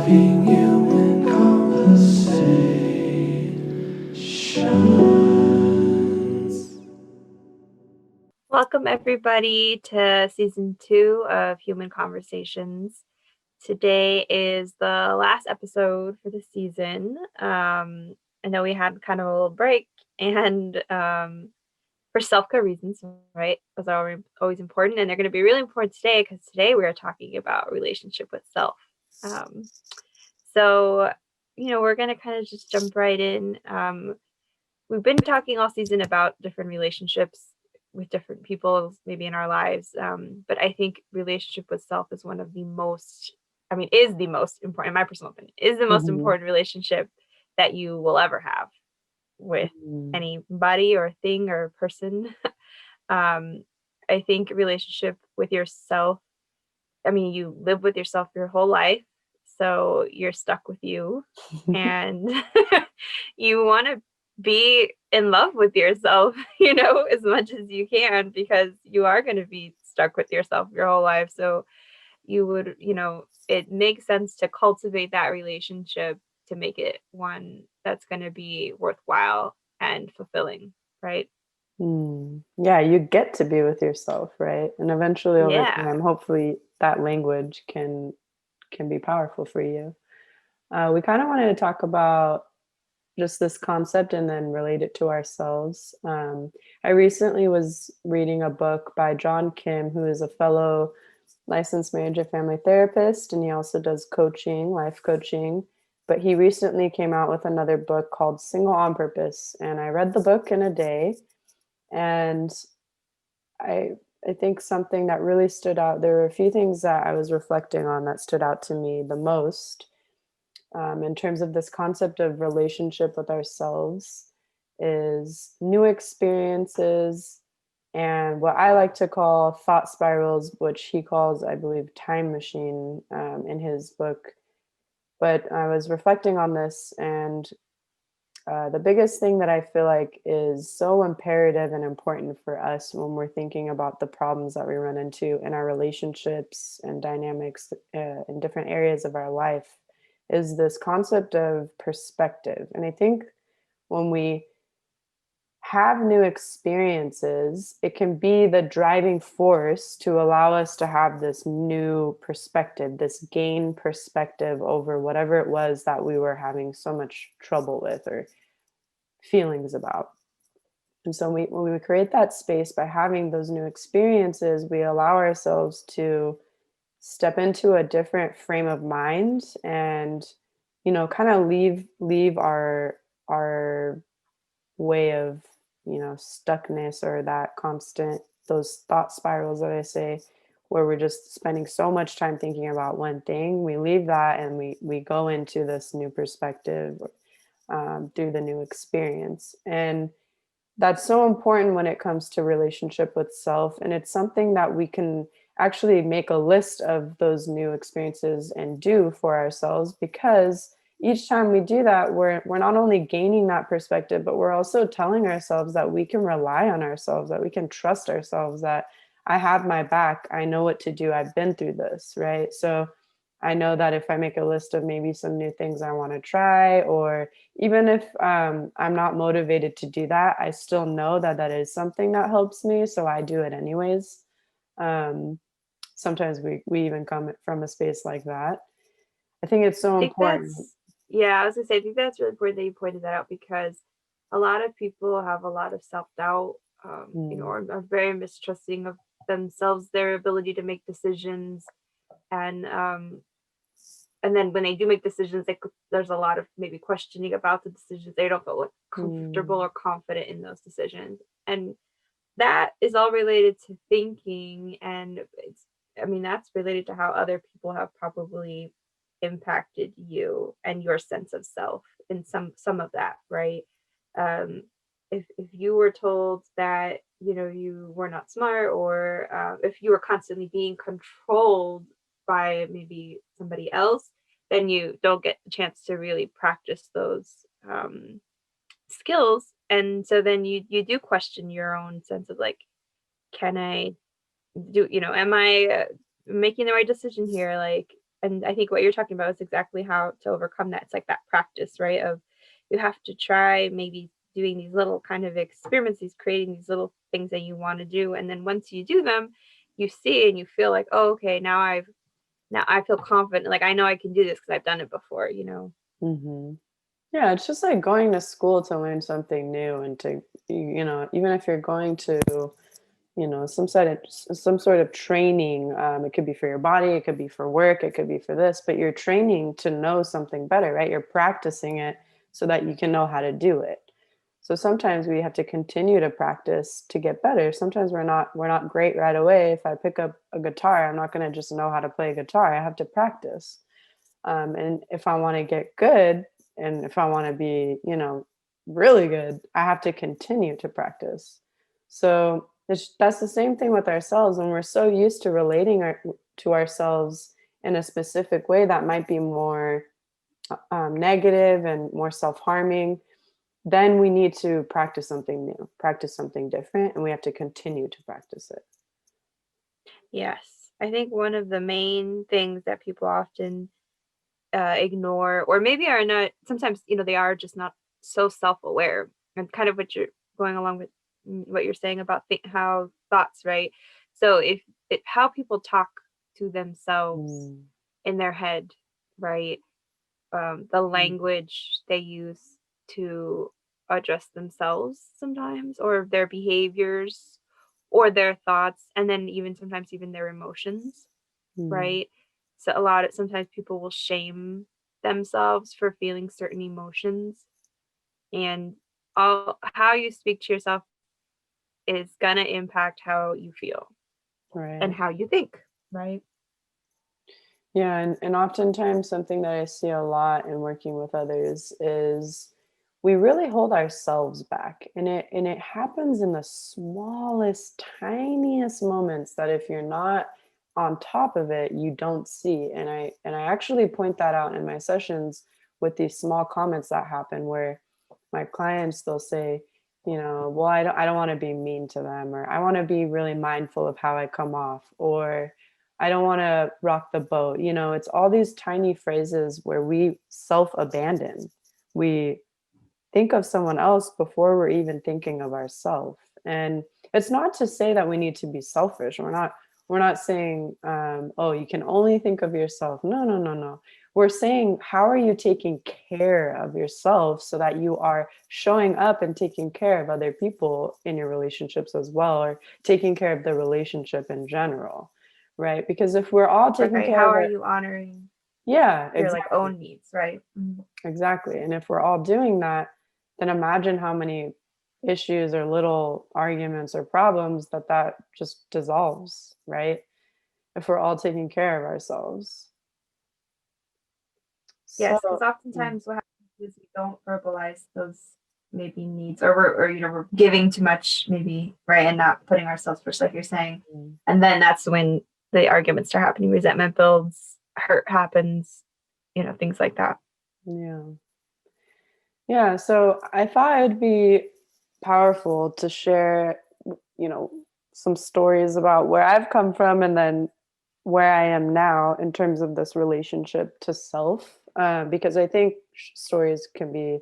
Having human conversations. Welcome, everybody, to season 2 of Human Conversations. Today is the last episode for the season. I know we had kind of a little break, and for self-care reasons, right? Those are always important, and they're going to be really important today because today we are talking about relationship with self. Um, so, we're going to kind of just jump right in. We've been talking all season about different relationships with different people, maybe in our lives. But I think relationship with self is one of the most, is the most important, in my personal opinion, is the most Mhm. important relationship that you will ever have with Mm. anybody or thing or person. um, I think relationship with yourself, you live with yourself your whole life. So you're stuck with you and you want to be in love with yourself, as much as you can because you are going to be stuck with yourself your whole life. So you would, it makes sense to cultivate that relationship to make it one that's going to be worthwhile and fulfilling, right? Yeah, you get to be with yourself, right? And eventually over Yeah. time, hopefully that language can be powerful for you. We kind of wanted to talk about just this concept and then relate it to ourselves. I recently was reading a book by John Kim, who is a fellow licensed marriage and family therapist, and he also does coaching, life coaching. But he recently came out with another book called Single on Purpose, and I read the book in a day. And I I think something that really stood out, there were a few things that I was reflecting on that stood out to me the most, in terms of this concept of relationship with ourselves is new experiences and what I like to call thought spirals, which he calls, I believe, time machine, in his book. But I was reflecting on this, and the biggest thing that I feel like is so imperative and important for us when we're thinking about the problems that we run into in our relationships and dynamics in different areas of our life is this concept of perspective. And I think when we have new experiences, it can be the driving force to allow us to have this new perspective, this gain perspective over whatever it was that we were having so much trouble with or feelings about. And so when we create that space by having those new experiences, we allow ourselves to step into a different frame of mind and, kind of leave our way of, stuckness or that constant, those thought spirals that I say, where we're just spending so much time thinking about one thing. We leave that and we go into this new perspective through the new experience. And that's so important when it comes to relationship with self. And it's something that we can actually make a list of those new experiences and do for ourselves, because each time we do that, we're not only gaining that perspective, but we're also telling ourselves that we can rely on ourselves, that we can trust ourselves, that I have my back, I know what to do, I've been through this, right? So I know that if I make a list of maybe some new things I want to try, or even if I'm not motivated to do that, I still know that that is something that helps me. So I do it anyways. Um, Sometimes we even come from a space like that. I think it's so I think important. yeah, I was gonna say, I think that's really important that you pointed that out because a lot of people have a lot of self-doubt, Mm, or are very mistrusting of themselves, their ability to make decisions, and and then when they do make decisions, there's a lot of maybe questioning about the decisions. They don't feel like comfortable mm, or confident in those decisions, and that is all related to thinking, and that's related to how other people have probably impacted you and your sense of self in some of that, right? um if you were told that you were not smart, or if you were constantly being controlled by maybe somebody else, then you don't get the chance to really practice those skills. And so then you do question your own sense of like, can I am I making the right decision here? Like, And I think what you're talking about is exactly how to overcome that. It's like that practice, right? Of you have to try maybe doing these little kind of experiments, these creating these little things that you want to do. And then once you do them, you see and you feel like, oh, okay, now I feel confident. Like I know I can do this because I've done it before, you know? Hmm. Yeah, it's just like going to school to learn something new and to, even if you're going to, some sort of training. It could be for your body, it could be for work, it could be for this, but you're training to know something better, right? You're practicing it so that you can know how to do it. So sometimes we have to continue to practice to get better. Sometimes we're not great right away. If I pick up a guitar, I'm not going to just know how to play a guitar. I have to practice. And if I want to get good, and if I want to be, really good, I have to continue to practice. So that's the same thing with ourselves. When we're so used to relating to ourselves in a specific way that might be more negative and more self-harming, then we need to practice something new, practice something different, and we have to continue to practice it. Yes. I think one of the main things that people often ignore, or maybe are not, sometimes, they are just not so self-aware, and kind of what you're going along with, what you're saying about how thoughts, right? So if how people talk to themselves Mm, in their head, right? The mm, language they use to address themselves sometimes, or their behaviors, or their thoughts, and then even sometimes even their emotions, mm. right? So sometimes people will shame themselves for feeling certain emotions, and all how you speak to yourself is gonna impact how you feel and Right. how you think, right? Yeah, and oftentimes something that I see a lot in working with others is we really hold ourselves back. And it happens in the smallest, tiniest moments that if you're not on top of it, you don't see. And I actually point that out in my sessions with these small comments that happen where my clients, they'll say, well, I don't want to be mean to them, or I want to be really mindful of how I come off, or I don't want to rock the boat. It's all these tiny phrases where we self abandon. We think of someone else before we're even thinking of ourselves. And it's not to say that we need to be selfish. We're not saying, oh, you can only think of yourself. No, no, no, no. We're saying, how are you taking care of yourself so that you are showing up and taking care of other people in your relationships as well, or taking care of the relationship in general, right? Because if we're all taking Right. care How of are it, you honoring yeah, your like exactly. own needs, right? Exactly. And if we're all doing that, then imagine how many issues or little arguments or problems that just dissolves, right? If we're all taking care of ourselves. So, Yes, because mm, oftentimes what happens is we don't verbalize those maybe needs, or we're giving too much maybe, right, and not putting ourselves first, like you're saying, mm, and then that's when the arguments start happening, resentment builds, hurt happens, things like that. yeah. Yeah. So I thought it'd be powerful to share, you know, some stories about where I've come from and then where I am now in terms of this relationship to self, because I think stories can be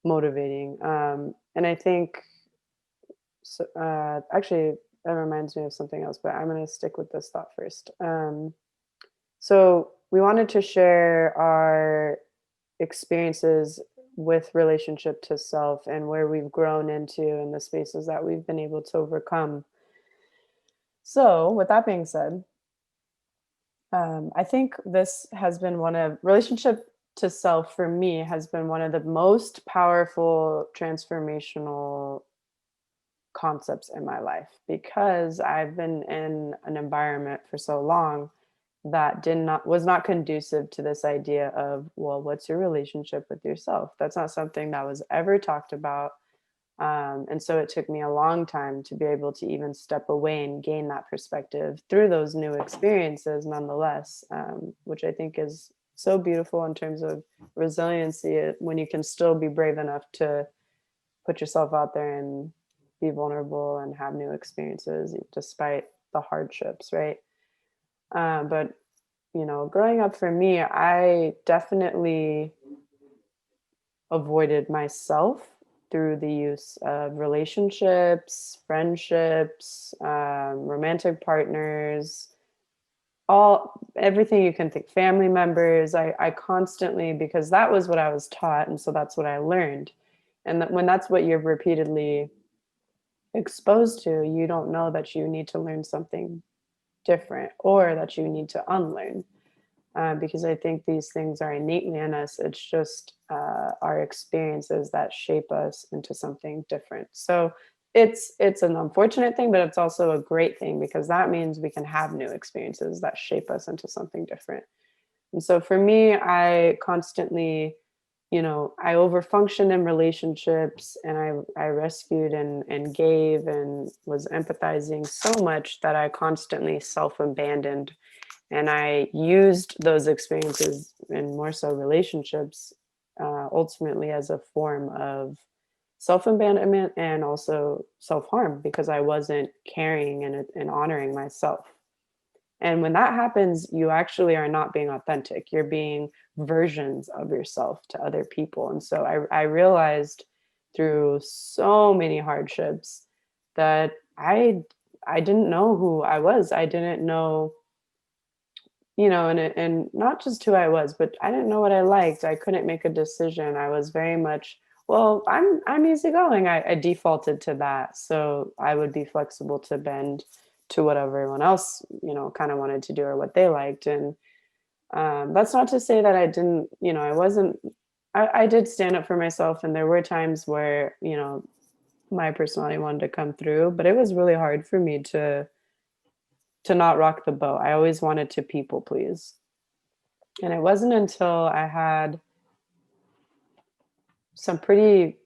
motivating. And I think, so, actually, that reminds me of something else, but I'm going to stick with this thought first. So, we wanted to share our experiences with relationship to self and where we've grown into and the spaces that we've been able to overcome. So, with that being said, I think this has been one of relationship to self for me has been one of the most powerful transformational concepts in my life because I've been in an environment for so long that did not was not conducive to this idea of, well, what's your relationship with yourself? That's not something that was ever talked about. And so it took me a long time to be able to even step away and gain that perspective through those new experiences, nonetheless, which I think is so beautiful in terms of resiliency when you can still be brave enough to put yourself out there and be vulnerable and have new experiences despite the hardships, right? But growing up for me, I definitely avoided myself through the use of relationships, friendships, romantic partners, everything you can think, family members. I constantly, because that was what I was taught, and so that's what I learned. And when that's what you're repeatedly exposed to, you don't know that you need to learn something different or that you need to unlearn. Because I think these things are innately in us. It's just our experiences that shape us into something different. So it's an unfortunate thing, but it's also a great thing because that means we can have new experiences that shape us into something different. And so for me, I constantly, I overfunctioned in relationships, and I rescued and gave and was empathizing so much that I constantly self-abandoned, and I used those experiences, and more so relationships, ultimately as a form of self-abandonment and also self-harm because I wasn't caring and honoring myself. And when that happens, you actually are not being authentic. You're being versions of yourself to other people. And so I realized through so many hardships that I didn't know who I was. I didn't know, and not just who I was, but I didn't know what I liked. I couldn't make a decision. I was very much, well, I'm easygoing. I defaulted to that. So I would be flexible to bend to what everyone else, kind of wanted to do or what they liked. And that's not to say that I didn't, I wasn't, I did stand up for myself. And there were times where, my personality wanted to come through, but it was really hard for me to not rock the boat. I always wanted to people please. And it wasn't until I had some pretty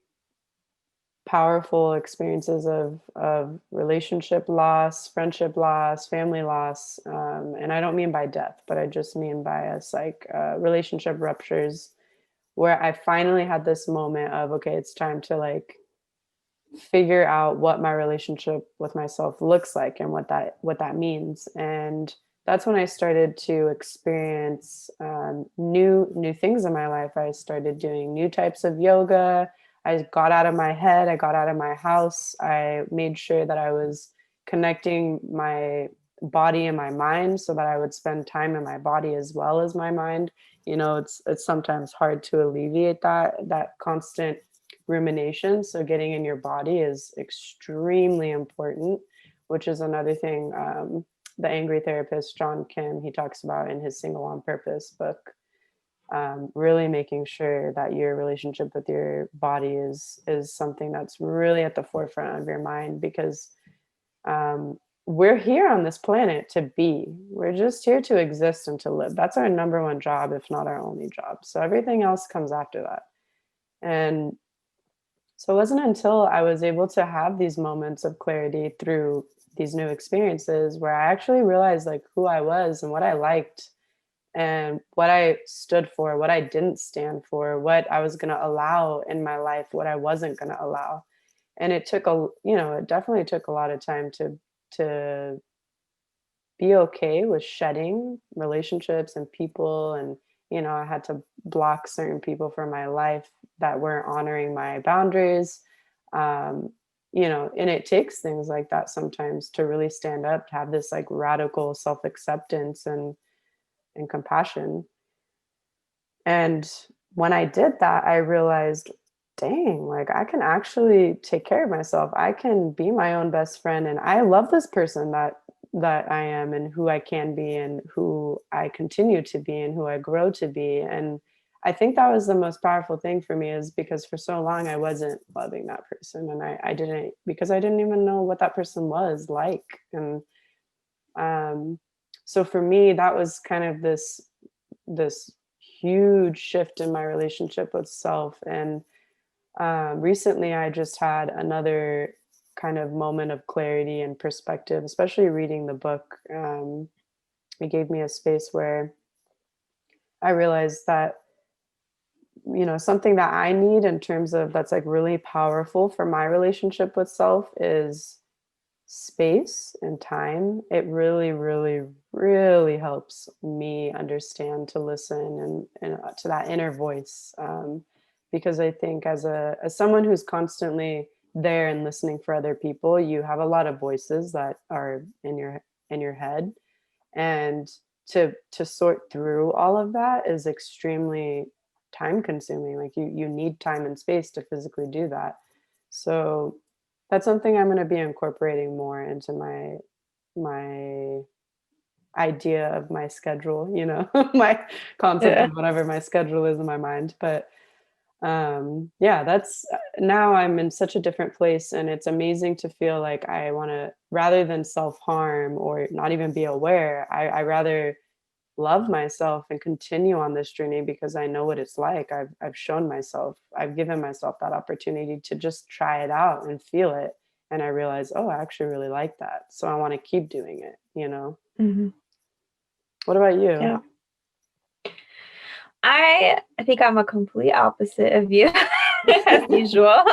powerful experiences of relationship loss, friendship loss, family loss, and I don't mean by death, but I just mean by us like relationship ruptures, where I finally had this moment of, okay, it's time to like figure out what my relationship with myself looks like and what that means. And that's when I started to experience new things in my life. I started doing new types of yoga. I got out of my head. I got out of my house. I made sure that I was connecting my body and my mind so that I would spend time in my body as well as my mind. It's sometimes hard to alleviate that constant rumination. So getting in your body is extremely important, which is another thing the angry therapist John Kim, he talks about in his Single on Purpose book. Really making sure that your relationship with your body is something that's really at the forefront of your mind, because we're here on this planet to be. We're just here to exist and to live. That's our number one job, if not our only job. So everything else comes after that. And so it wasn't until I was able to have these moments of clarity through these new experiences where I actually realized like who I was and what I liked and what I stood for, what I didn't stand for, what I was going to allow in my life, what I wasn't going to allow. And it definitely took a lot of time to be okay with shedding relationships and people. And I had to block certain people from my life that weren't honoring my boundaries. um and it takes things like that sometimes to really stand up, to have this like radical self-acceptance and compassion. And when I did that, I realized, dang, like I can actually take care of myself. I can be my own best friend, and I love this person that I am and who I can be and who I continue to be and who I grow to be. And I think that was the most powerful thing for me, is because for so long I wasn't loving that person, and I didn't, because I didn't even know what that person was like. And um so for me, that was kind of this huge shift in my relationship with self. And recently I just had another kind of moment of clarity and perspective, especially reading the book. It gave me a space where I realized that, something that I need in terms of that's like really powerful for my relationship with self is space and time, it really, really, really helps me understand to listen and to that inner voice. Because I think as someone who's constantly there and listening for other people, you have a lot of voices that are in your head, and to sort through all of that is extremely time consuming. Like you need time and space to physically do that. So that's something I'm going to be incorporating more into my idea of my schedule, you know, my concept Yeah. of whatever my schedule is in my mind. But yeah, that's now I'm in such a different place, and it's amazing to feel like I want to, rather than self-harm or not even be aware, I rather love myself and continue on this journey because I know what it's like. I've shown myself, I've given myself that opportunity to just try it out and feel it. And I realize, oh, I actually really like that. So I want to keep doing it, you know? Hmm. What about you? Yeah. I think I'm a complete opposite of you, as usual,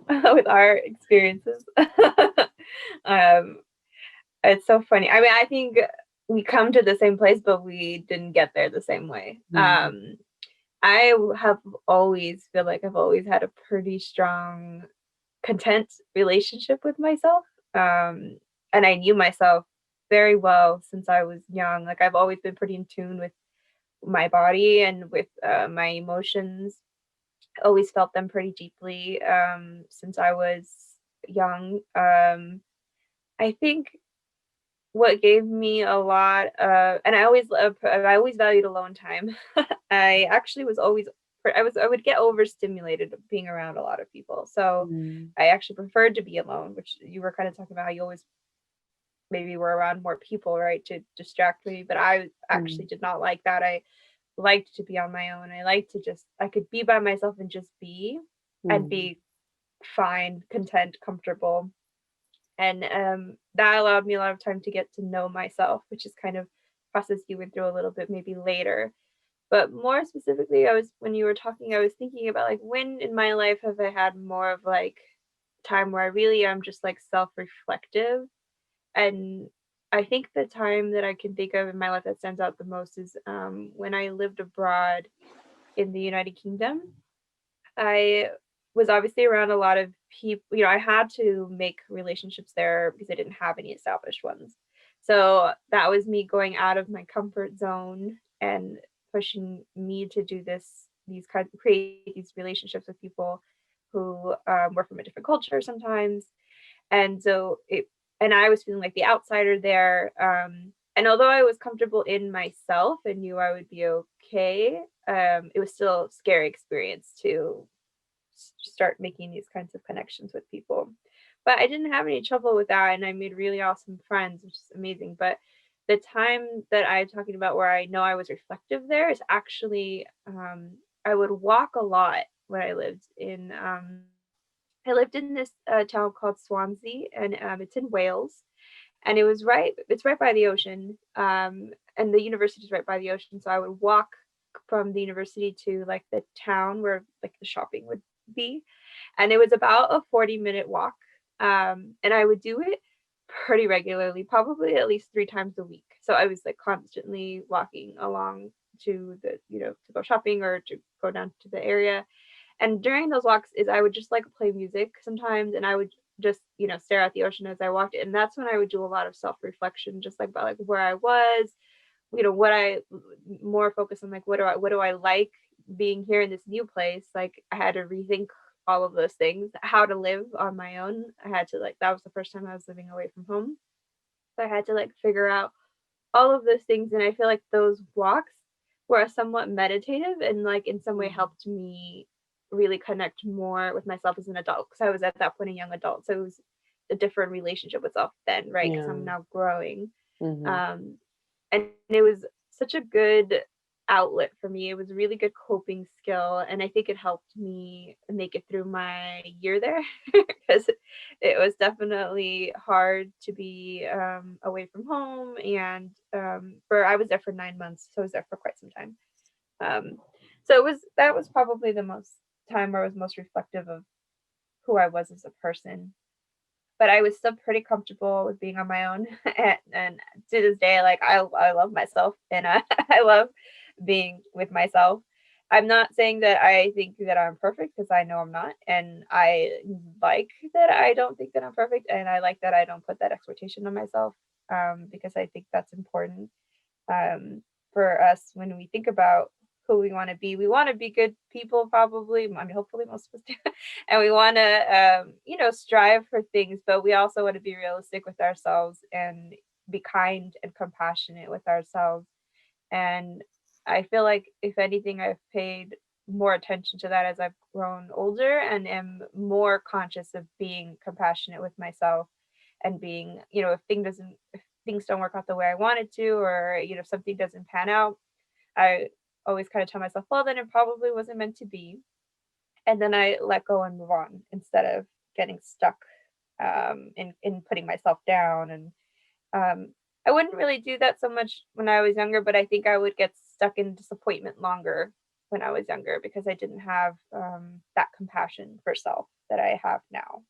with our experiences. um, it's so funny. I mean, I think we come to the same place, but we didn't get there the same way. Mhm. I have always feel like I've always had a pretty strong, content relationship with myself. And I knew myself very well since I was young. Like I've always been pretty in tune with my body and with my emotions. Always felt them pretty deeply since I was young. I think what gave me a lot and I always valued alone time. I actually was always I would get overstimulated being around a lot of people. So Mm. I actually preferred to be alone, which you were kind of talking about how you always maybe were around more people, right, to distract me. But I actually Mm. did not like that. I liked to be on my own. I liked to just I could be by myself and just be and Mm. be fine, content, comfortable. And that allowed me a lot of time to get to know myself, which is kind of process you went through a little bit maybe later. But more specifically, I was when you were talking, I was thinking about like when in my life have I had more of like time where I really am just like self-reflective. And I think the time that I can think of in my life that stands out the most is when I lived abroad in the United Kingdom. I was obviously around a lot of people. I had to make relationships there because I didn't have any established ones. So that was me going out of my comfort zone and pushing me to do these kinds of create these relationships with people who were from a different culture sometimes. And so and I was feeling like the outsider there. And although I was comfortable in myself and knew I would be okay, it was still a scary experience to start making these kinds of connections with people. But I didn't have any trouble with that, and I made really awesome friends, which is amazing. But the time that I'm talking about where I know I was reflective there is actually I would walk a lot when I lived in this town called Swansea, and it's in Wales, and it's right by the ocean, and the university is right by the ocean. So I would walk from the university to like the town where like the shopping would be, and it was about a 40-minute walk. And I would do it pretty regularly, probably at least 3 times a week. So I was like constantly walking along to to go shopping or to go down to the area. And during those walks is I would just like play music sometimes, and I would just stare at the ocean as I walked. And that's when I would do a lot of self-reflection, just like about like where I was, what I more focus on, like what do I like being here in this new place. Like I had to rethink all of those things, how to live on my own. I had to like that was the first time I was living away from home. So I had to like figure out all of those things. And I feel like those walks were somewhat meditative and like in some way Mm. helped me really connect more with myself as an adult, because I was at that point a young adult. So it was a different relationship with self then, right? Because I'm Yeah. now growing. Hmm. Um, and it was such a good outlet for me. It was a really good coping skill, and I think it helped me make it through my year there because it was definitely hard to be away from home. And for I was there for 9 months, so I was there for quite some time. Um, so that was probably the most time where I was most reflective of who I was as a person. but I was still pretty comfortable with being on my own. And to this day, like I love myself, and I love being with myself. I'm not saying that I think that I'm perfect, because I know I'm not, and I like that I don't think that I'm perfect, and I like that I don't put that expectation on myself, because I think that's important, um, for us when we think about who we want to be. We want to be good people, probably. I mean, hopefully, most of us do, and we want to, strive for things, but we also want to be realistic with ourselves and be kind and compassionate with ourselves. And I feel like, if anything, I've paid more attention to that as I've grown older, and am more conscious of being compassionate with myself, and being, if things don't work out the way I wanted to, or, if something doesn't pan out, I always kind of tell myself, well, then it probably wasn't meant to be. And then I let go and move on, instead of getting stuck, in putting myself down. And um, I wouldn't really do that so much when I was younger, but I think I would get stuck in disappointment longer when I was younger, because I didn't have, that compassion for self that I have now.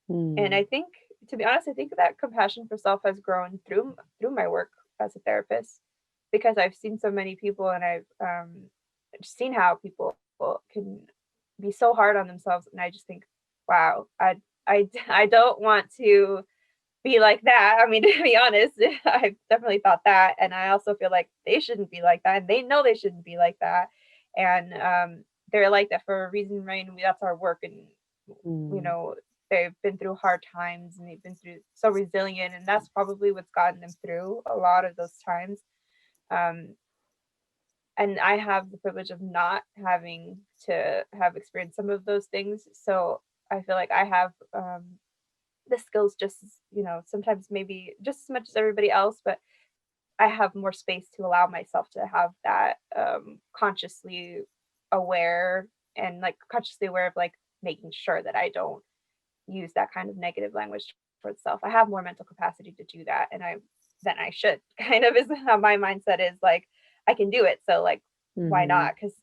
And Mm. I think, to be honest, I think that compassion for self has grown through my work as a therapist, because I've seen so many people, and I've, seen how people can be so hard on themselves, and I just think, wow, I don't want to be like that. I mean, to be honest, I've definitely thought that, and I also feel like they shouldn't be like that, and they know they shouldn't be like that, and they're like that for a reason, right? And that's our work, and you Mm. know, they've been through hard times, and they've been through so resilient, and that's probably what's gotten them through a lot of those times. Um, and I have the privilege of not having to have experienced some of those things, so I feel like I have, the skills, just sometimes maybe just as much as everybody else, but I have more space to allow myself to have that, consciously aware, and like consciously aware of, like, making sure that I don't use that kind of negative language towards self. I have more mental capacity to do that, and I than I should. Kind of is how my mindset is, like, I can do it, so, like, why Mhm. not? Because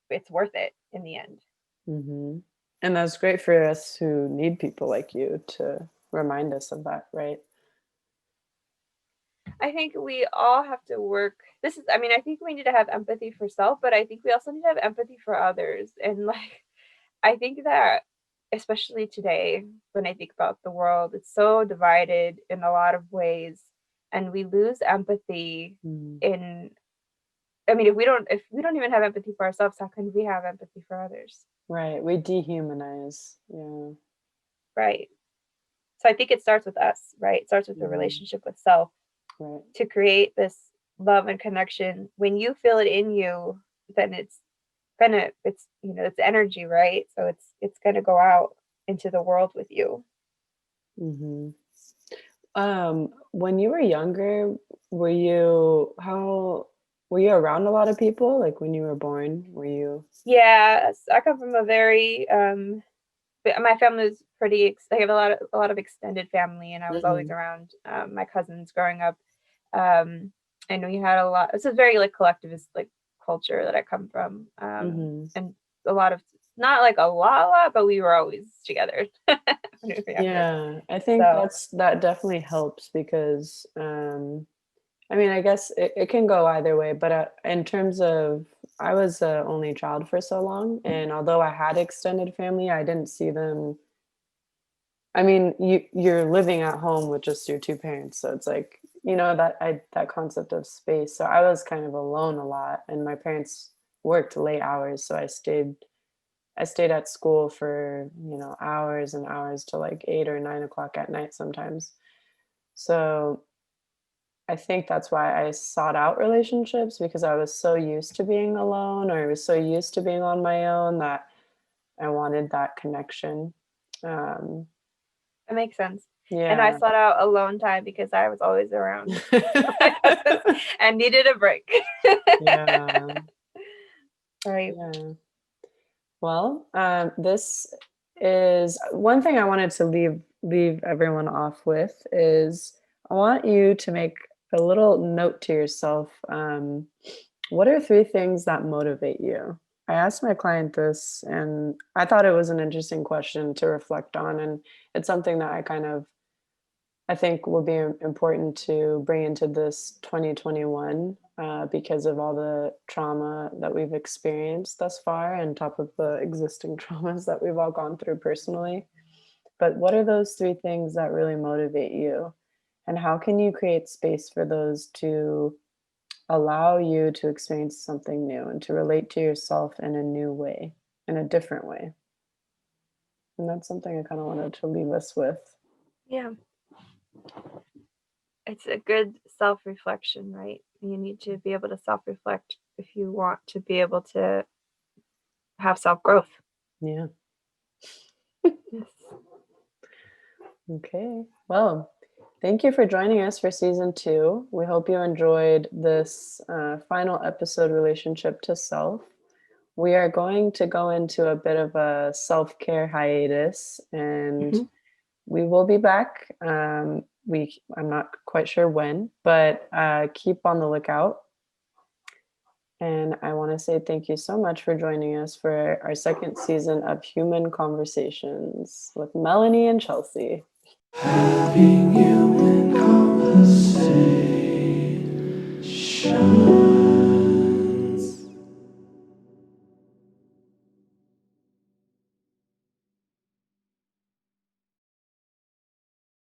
it's worth it in the end. Mhm. And that's great for us who need people like you to remind us of that, right? I think we all have to work. I mean, I think we need to have empathy for self, but I think we also need to have empathy for others. And like, I think that, especially today, when I think about the world, it's so divided in a lot of ways, and we lose empathy Mm. in, I mean, if we don't even have empathy for ourselves, how can we have empathy for others? Right. We dehumanize. Yeah. Right. So I think it starts with us, right? It starts with the Mhm. relationship with self, Right. to create this love and connection. When you feel it in you, then it's energy, right? So it's gonna go out into the world with you. Mhm. When you were younger, were you around a lot of people? Like when you were born, were you? Yeah, I come from a very, but my family was I have a lot of extended family, and I was always Mhm. around, my cousins growing up. Um, and we had a lot. It's a very, like, collectivist, like, culture that I come from, Mhm. and a lot of, not like a lot, but we were always together when we were younger. Yeah, I think So that definitely helps because I mean, I guess it can go either way, but in terms of, I was a only child for so long, and although I had extended family, I didn't see them. I mean, you're living at home with just your two parents, so it's like, that concept of space. So I was kind of alone a lot, and my parents worked late hours, so I stayed at school for, hours and hours till like 8 or 9 o'clock at night sometimes. So I think that's why I sought out relationships because I was so used to being alone, or I was so used to being on my own that I wanted that connection. Um, it makes sense. And I yeah. sought out alone time because I was always around my cousins and needed a break. Yeah. Right. Yeah. Well, this is one thing I wanted to leave everyone off with is I want you to make a little note to yourself. What are three things that motivate you? I asked my client this, and I thought it was an interesting question to reflect on, and it's something that I think will be important to bring into this 2021 because of all the trauma that we've experienced thus far, on top of the existing traumas that we've all gone through personally. But what are those three things that really motivate you? And how can you create space for those to allow you to experience something new and to relate to yourself in a new way, in a different way? And that's something I kind of wanted to leave us with. Yeah. It's a good self-reflection, right? You need to be able to self-reflect if you want to be able to have self-growth. Yeah. Yes. Okay. Well, thank you for joining us for season 2. We hope you enjoyed this final episode, Relationship to Self. We are going to go into a bit of a self-care hiatus, and Mhm. we will be back. I'm not quite sure when, but keep on the lookout. And I want to say thank you so much for joining us for our second season of Human Conversations with Melanie and Chelze. Having human conversation.